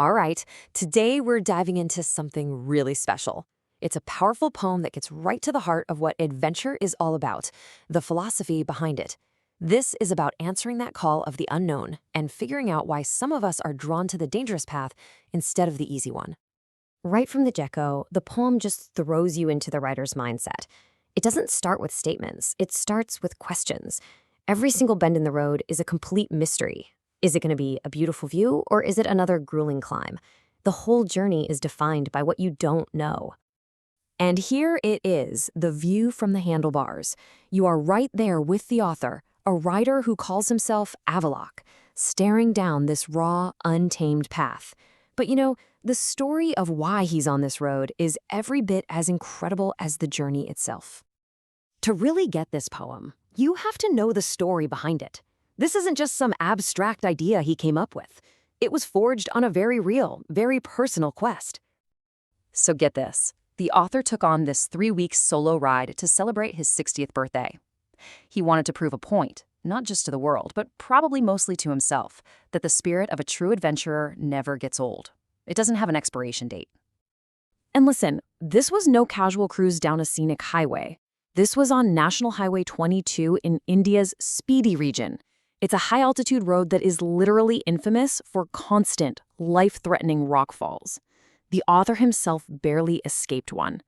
All right, today we're diving into something really special. It's a powerful poem that gets right to the heart of what adventure is all about, the philosophy behind it. This is about answering that call of the unknown and figuring out why some of us are drawn to the dangerous path instead of the easy one. Right from the get-go, the poem just throws you into the writer's mindset. It doesn't start with statements, it starts with questions. Every single bend in the road is a complete mystery. Is it going to be a beautiful view, or is it another grueling climb? The whole journey is defined by what you don't know. And here it is, the view from the handlebars. You are right there with the author, a writer who calls himself Avalok, staring down this raw, untamed path. But the story of why he's on this road is every bit as incredible as the journey itself. To really get this poem, you have to know the story behind it. This isn't just some abstract idea he came up with. It was forged on a very real, very personal quest. So get this. The author took on this 3-week solo ride to celebrate his 60th birthday. He wanted to prove a point, not just to the world, but probably mostly to himself, that the spirit of a true adventurer never gets old. It doesn't have an expiration date. And listen, this was no casual cruise down a scenic highway. This was on National Highway 22 in India's Spiti region. It's a high-altitude road that is literally infamous for constant, life-threatening rockfalls. The author himself barely escaped one.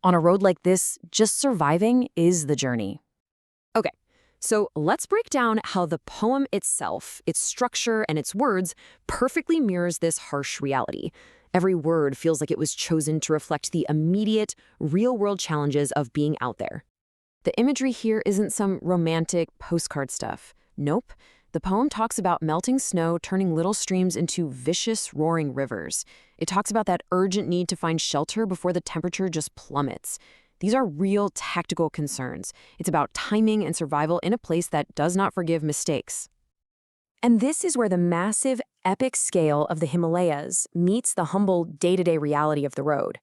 On a road like this, just surviving is the journey. Okay, so let's break down how the poem itself, its structure, and its words perfectly mirrors this harsh reality. Every word feels like it was chosen to reflect the immediate, real-world challenges of being out there. The imagery here isn't some romantic postcard stuff. Nope. The poem talks about melting snow turning little streams into vicious, roaring rivers. It talks about that urgent need to find shelter before the temperature just plummets. These are real tactical concerns. It's about timing and survival in a place that does not forgive mistakes. And this is where the massive, epic scale of the Himalayas meets the humble, day-to-day reality of the road.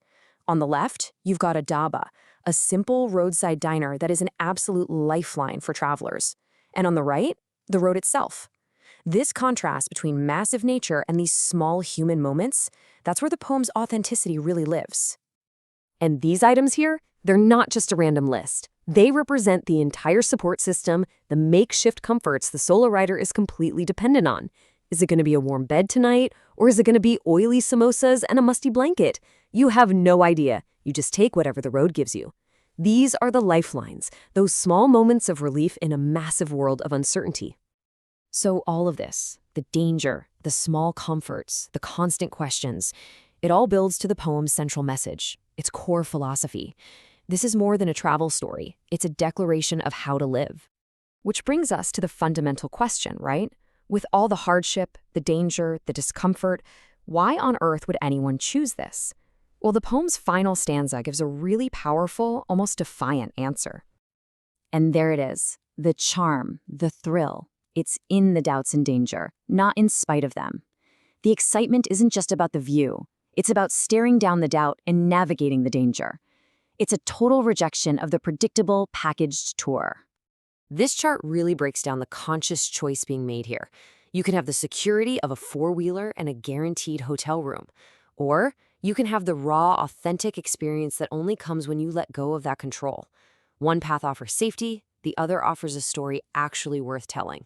On the left, you've got a dhaba, a simple roadside diner that is an absolute lifeline for travelers. And on the right, the road itself. This contrast between massive nature and these small human moments, that's where the poem's authenticity really lives. And these items here, they're not just a random list. They represent the entire support system, the makeshift comforts the solo rider is completely dependent on. Is it going to be a warm bed tonight, or is it going to be oily samosas and a musty blanket? You have no idea. You just take whatever the road gives you. These are the lifelines, those small moments of relief in a massive world of uncertainty. So all of this, the danger, the small comforts, the constant questions, it all builds to the poem's central message, its core philosophy. This is more than a travel story. It's a declaration of how to live. Which brings us to the fundamental question, right? With all the hardship, the danger, the discomfort, why on earth would anyone choose this? Well, the poem's final stanza gives a really powerful, almost defiant answer. And there it is, the charm, the thrill. It's in the doubts and danger, not in spite of them. The excitement isn't just about the view. It's about staring down the doubt and navigating the danger. It's a total rejection of the predictable, packaged tour. This chart really breaks down the conscious choice being made here. You can have the security of a four-wheeler and a guaranteed hotel room. Or you can have the raw, authentic experience that only comes when you let go of that control. One path offers safety, the other offers a story actually worth telling.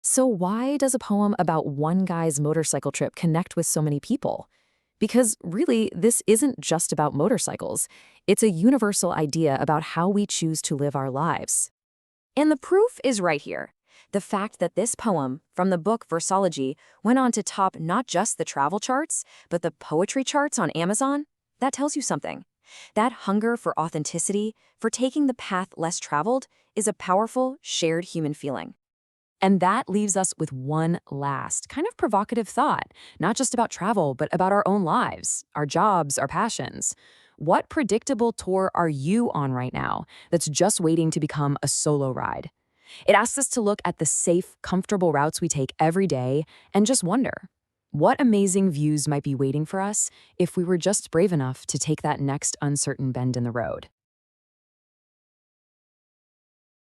So why does a poem about one guy's motorcycle trip connect with so many people? Because really, this isn't just about motorcycles. It's a universal idea about how we choose to live our lives. And the proof is right here. The fact that this poem, from the book Versology, went on to top not just the travel charts, but the poetry charts on Amazon, that tells you something. That hunger for authenticity, for taking the path less traveled, is a powerful, shared human feeling. And that leaves us with one last, kind of provocative thought, not just about travel, but about our own lives, our jobs, our passions. What predictable tour are you on right now that's just waiting to become a solo ride? It asks us to look at the safe, comfortable routes we take every day and just wonder, what amazing views might be waiting for us if we were just brave enough to take that next uncertain bend in the road?